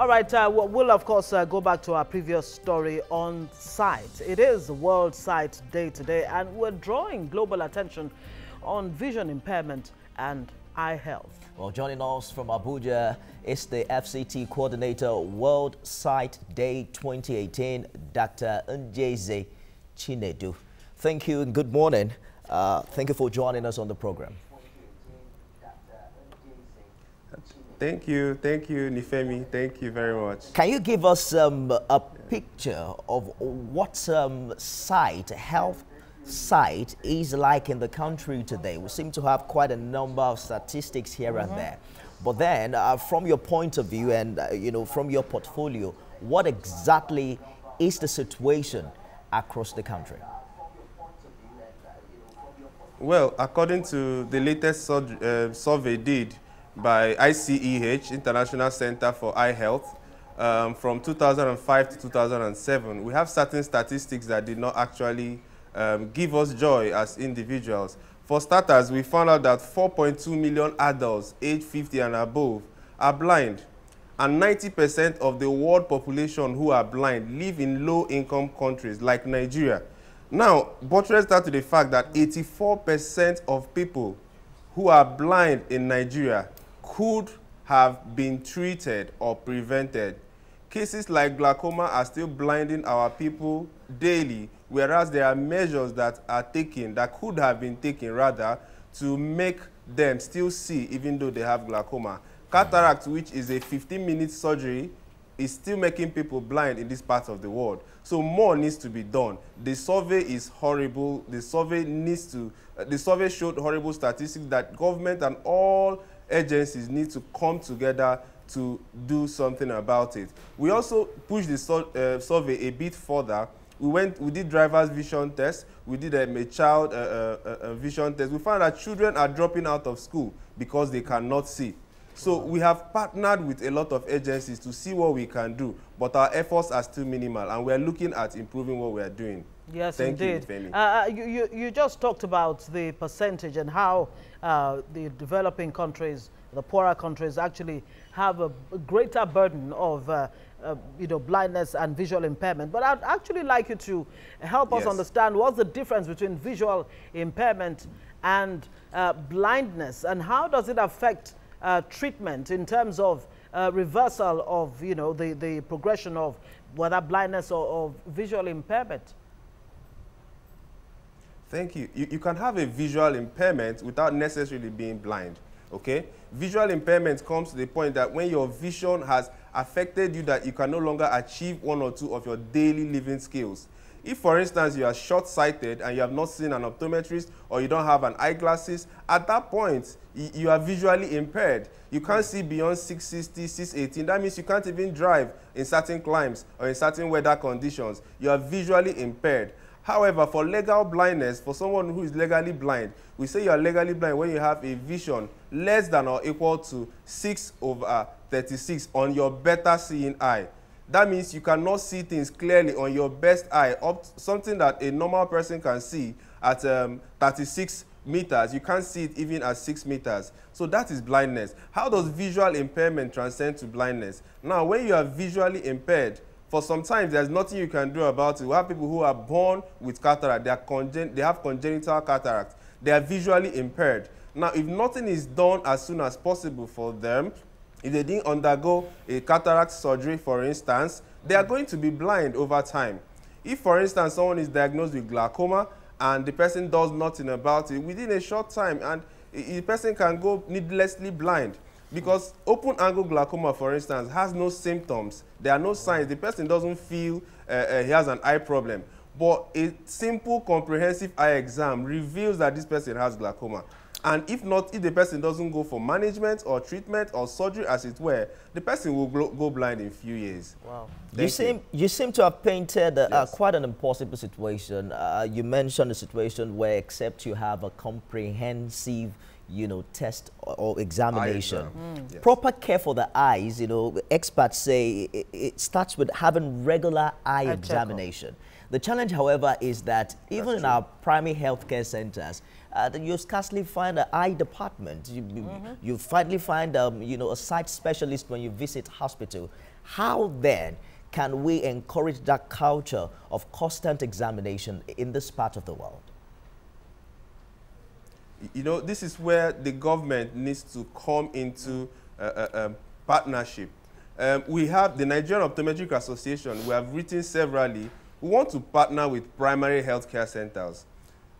All right, we'll of course go back to our previous story on sight. It is World Sight Day today, and we're drawing global attention on vision impairment and eye health. Well, joining us from Abuja is the FCT coordinator, World Sight Day 2018, Dr. Njeze Chinedu. Thank you and good morning. Thank you for joining us on the program. Thank you, Nifemi. Thank you very much. Can you give us a picture of what health sight is like in the country today? We seem to have quite a number of statistics here and there. But then, from your point of view and from your portfolio, what exactly is the situation across the country? Well, according to the latest survey did by ICEH, International Center for Eye Health, from 2005 to 2007, we have certain statistics that did not actually give us joy as individuals. For starters, we found out that 4.2 million adults aged 50 and above are blind, and 90% of the world population who are blind live in low-income countries like Nigeria. Now, buttressed that to the fact that 84% of people who are blind in Nigeria could have been treated or prevented. Cases like glaucoma are still blinding our people daily, whereas there are measures that are taken, that could have been taken rather, to make them still see even though they have glaucoma. Cataract, which is a 15-minute surgery, is still making people blind in this part of the world. So more needs to be done. The survey is horrible. The survey showed horrible statistics that government and all agencies need to come together to do something about it. We also pushed the survey a bit further. We did driver's vision test. We did a child vision test. We found that children are dropping out of school because they cannot see. So we have partnered with a lot of agencies to see what we can do, but our efforts are still minimal, and we're looking at improving what we are doing. Yes, Thank indeed. You, you just talked about the percentage and how the developing countries, the poorer countries, actually have a greater burden of blindness and visual impairment. But I'd actually like you to help us understand what's the difference between visual impairment and blindness, and how does it affect treatment in terms of reversal of the progression of whether blindness or visual impairment? Thank you. You can have a visual impairment without necessarily being blind, okay? Visual impairment comes to the point that when your vision has affected you that you can no longer achieve one or two of your daily living skills. If, for instance, you are short-sighted and you have not seen an optometrist or you don't have an eyeglasses, at that point, you are visually impaired. You can't see beyond 660, 618. That means you can't even drive in certain climes or in certain weather conditions. You are visually impaired. However, for legal blindness, for someone who is legally blind, we say you are legally blind when you have a vision less than or equal to 6/36 on your better seeing eye. That means you cannot see things clearly on your best eye, something that a normal person can see at 36 meters. You can't see it even at 6 meters. So that is blindness. How does visual impairment transcend to blindness? Now, when you are visually impaired, for some time, there's nothing you can do about it. We have people who are born with cataract. They have congenital cataract. They are visually impaired. Now, if nothing is done as soon as possible for them, if they didn't undergo a cataract surgery, for instance, they are going to be blind over time. If, for instance, someone is diagnosed with glaucoma and the person does nothing about it, within a short time, and the person can go needlessly blind. Because open-angle glaucoma, for instance, has no symptoms. There are no signs. The person doesn't feel he has an eye problem. But a simple, comprehensive eye exam reveals that this person has glaucoma. And if the person doesn't go for management or treatment or surgery, as it were, the person will go blind in a few years. Wow. You seem to have painted quite an impossible situation. You mentioned a situation where except you have a comprehensive test or examination. Yes. Proper care for the eyes, experts say it starts with having regular eye examination. The challenge, however, is that even in our primary healthcare centers, you scarcely find an eye department. You finally find, a sight specialist when you visit hospital. How then can we encourage that culture of constant examination in this part of the world? You know, this is where the government needs to come into partnership. We have the Nigerian Optometric Association. We have written severally. We want to partner with primary healthcare centers.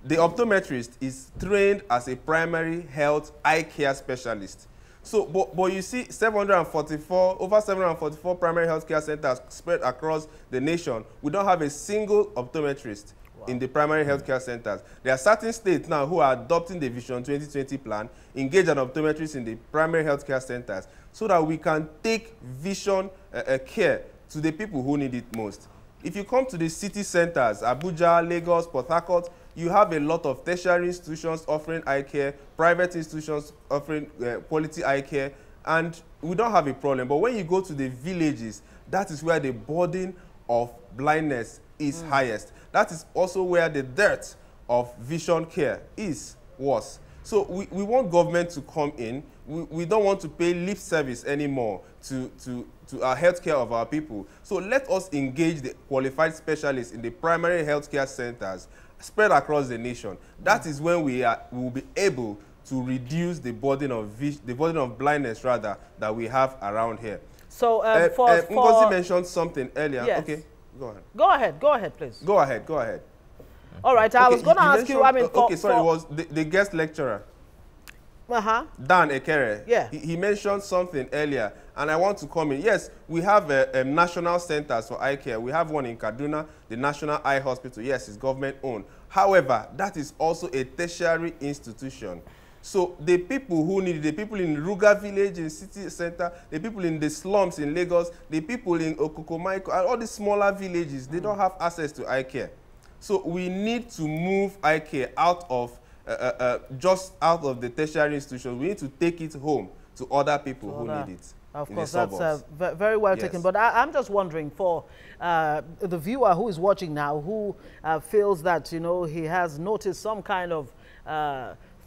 The optometrist is trained as a primary health eye care specialist. So, but you see, over 744 primary healthcare centers spread across the nation. We don't have a single optometrist in the primary healthcare centers. There are certain states now who are adopting the Vision 2020 plan, engage an optometrist in the primary healthcare centers, so that we can take vision care to the people who need it most. If you come to the city centers, Abuja, Lagos, Port Harcourt, you have a lot of tertiary institutions offering eye care, private institutions offering quality eye care, and we don't have a problem. But when you go to the villages, that is where the burden of blindness is highest. That is also where the dearth of vision care is worse. So we want government to come in. We don't want to pay lip service anymore to our healthcare of our people. So let us engage the qualified specialists in the primary healthcare centers spread across the nation. That is when we will be able to reduce the burden of blindness rather that we have around here. So Ngozi mentioned something earlier. Yes. Okay, go ahead. Go ahead, please. Go ahead. All right, I was going to ask you. I mean, it was the guest lecturer. Dan Ekere. Yeah. He mentioned something earlier, and I want to come in. Yes, we have national centers for eye care. We have one in Kaduna, the National Eye Hospital. Yes, it's government-owned. However, that is also a tertiary institution. So the people who need it, the people in Ruga village, in city center, the people in the slums in Lagos, the people in Okokomaiko, and all the smaller villages, they don't have access to eye care. So we need to move eye care out of just out of the tertiary institutions. We need to take it home to other people who need it. Of course, that's very well taken. But I'm just wondering, for the viewer who is watching now, who feels that, you know, he has noticed some kind of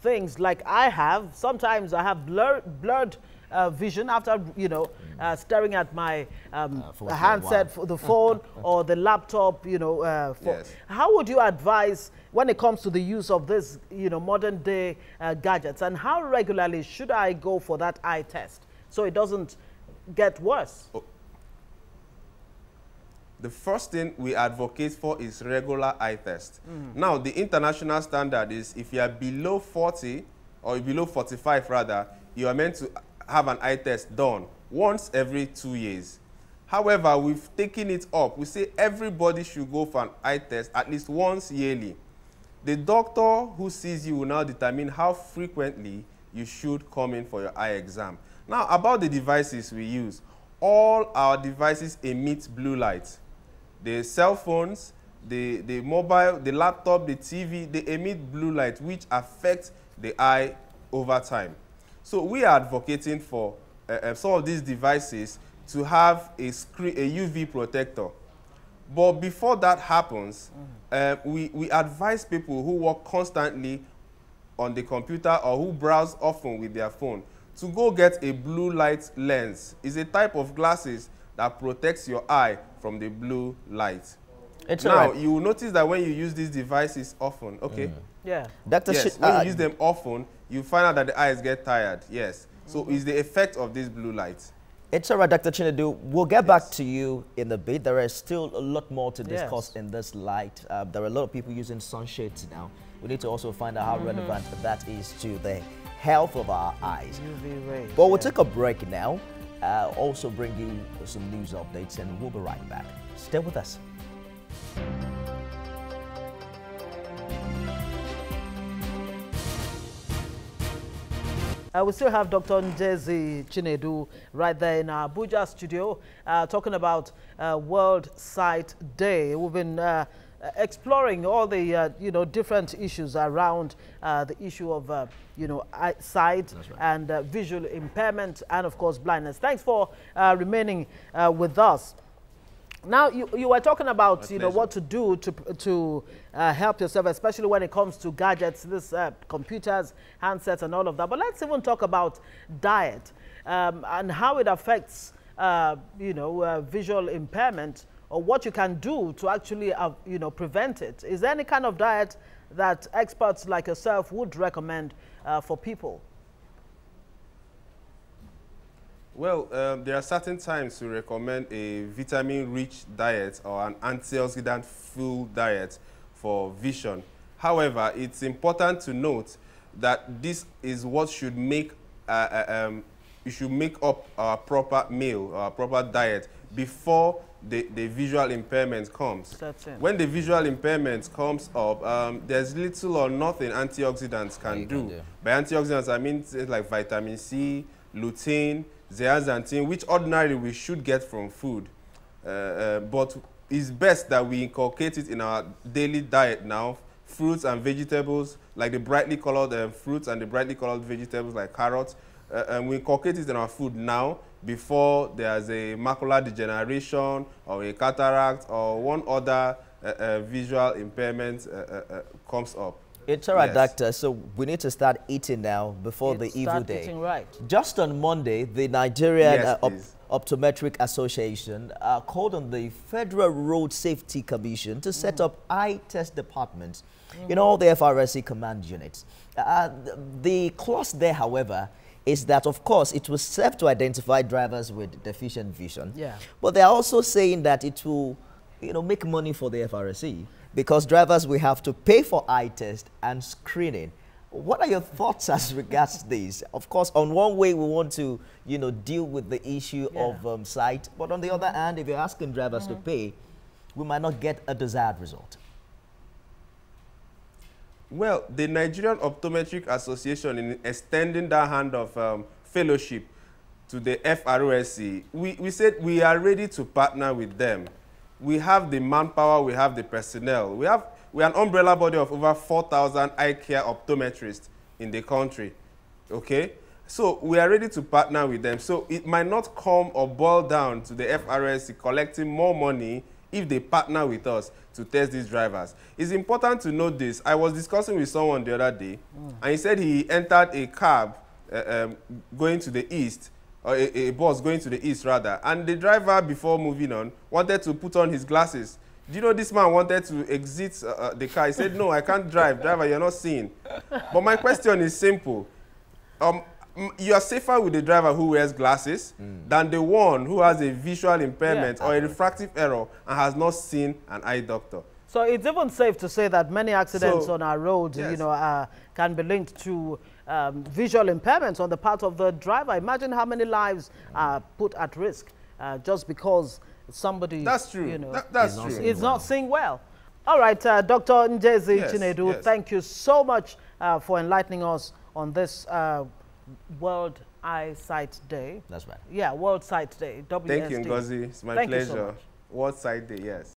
things like I have. Sometimes I have blurred vision after, you know, staring at my handset, for the phone or the laptop, you know. Yes. How would you advise when it comes to the use of this, you know, modern day gadgets, and how regularly should I go for that eye test so it doesn't get worse? The first thing we advocate for is regular eye test. Now, the international standard is if you are below 40 or below 45 rather, you are meant to have an eye test done once every 2 years. However, we've taken it up. We say everybody should go for an eye test at least once yearly. The doctor who sees you will now determine how frequently you should come in for your eye exam. Now, about the devices we use, all our devices emit blue light. The cell phones, the mobile, the laptop, the TV, they emit blue light, which affects the eye over time. So we are advocating for some of these devices to have a UV protector. But before that happens, we advise people who work constantly on the computer or who browse often with their phone to go get a blue light lens. It's a type of glasses that protects your eye from the blue light. Now, you will notice that when you use these devices often, when you use them often, you find out that the eyes get tired. Yes. So it's the effect of this blue light. It's all right, Dr. Chinedu. We'll get back to you in a bit. There is still a lot more to discuss in this light. There are a lot of people using sunshades now. We need to also find out how relevant that is to the health of our eyes. UV rays. But we'll take a break now. Also bring you some news updates, and we'll be right back. Stay with us. We still have Dr. Ngozi Chinedu right there in our Abuja studio talking about World Sight Day. We've been exploring all the you know, different issues around the issue of you know, sight and visual impairment, and of course blindness. Thanks for remaining with us. Now, you were talking about, you know, what to do to help yourself, especially when it comes to gadgets, this computers, handsets, and all of that. But let's even talk about diet and how it affects visual impairment, or what you can do to actually, prevent it. Is there any kind of diet that experts like yourself would recommend for people? Well, there are certain times to recommend a vitamin-rich diet or an antioxidant-full diet for vision. However, it's important to note that this is what should make you should make up a proper meal or a proper diet before the visual impairment comes. That's it. When the visual impairment comes up, there's little or nothing antioxidants can do. By antioxidants, I mean things like vitamin C, lutein, zeaxanthin, which ordinarily we should get from food. But it's best that we inculcate it in our daily diet now. Fruits and vegetables, like the brightly colored fruits and the brightly colored vegetables like carrots, and we inculcate it in our food now before there's a macular degeneration or a cataract or one other visual impairment comes up. It's all right, Yes. doctor. So we need to start eating now before the evil day. Eating right. Just on Monday, the Nigerian Yes, please. Optometric Association called on the Federal Road Safety Commission to set up eye test departments in all the FRSC command units. The clause there, however, is that, of course, it will serve to identify drivers with deficient vision. Yeah. But they're also saying that it will, make money for the FRSC because drivers will have to pay for eye test and screening. What are your thoughts as regards this? Of course, on one way, we want to, deal with the issue of sight. But on the other hand, if you're asking drivers to pay, we might not get a desired result. Well, the Nigerian Optometric Association, in extending that hand of fellowship to the FROSC, we said we are ready to partner with them. We have the manpower, we have the personnel. We are an umbrella body of over 4,000 eye care optometrists in the country, okay? So we are ready to partner with them. So it might not come or boil down to the FRSC collecting more money if they partner with us to test these drivers. It's important to note this. I was discussing with someone the other day, and he said he entered a cab going to the east, or a bus going to the east rather, and the driver, before moving on, wanted to put on his glasses. Do you know this man wanted to exit the car? He said, no, I can't drive. Driver, you're not seeing. But my question is simple. You are safer with the driver who wears glasses than the one who has a visual impairment or a refractive error and has not seen an eye doctor. So it's even safe to say that many accidents on our roads, yes, can be linked to visual impairments on the part of the driver. Imagine how many lives are put at risk just because somebody, that's true. That's true. Is not seeing well. All right, Dr. Njezi Chinedu, thank you so much for enlightening us on this World Eyesight Day. That's right. Yeah, World Sight Day. WSD. Thank you, Ngozi. It's my pleasure. You so much. World Sight Day, yes.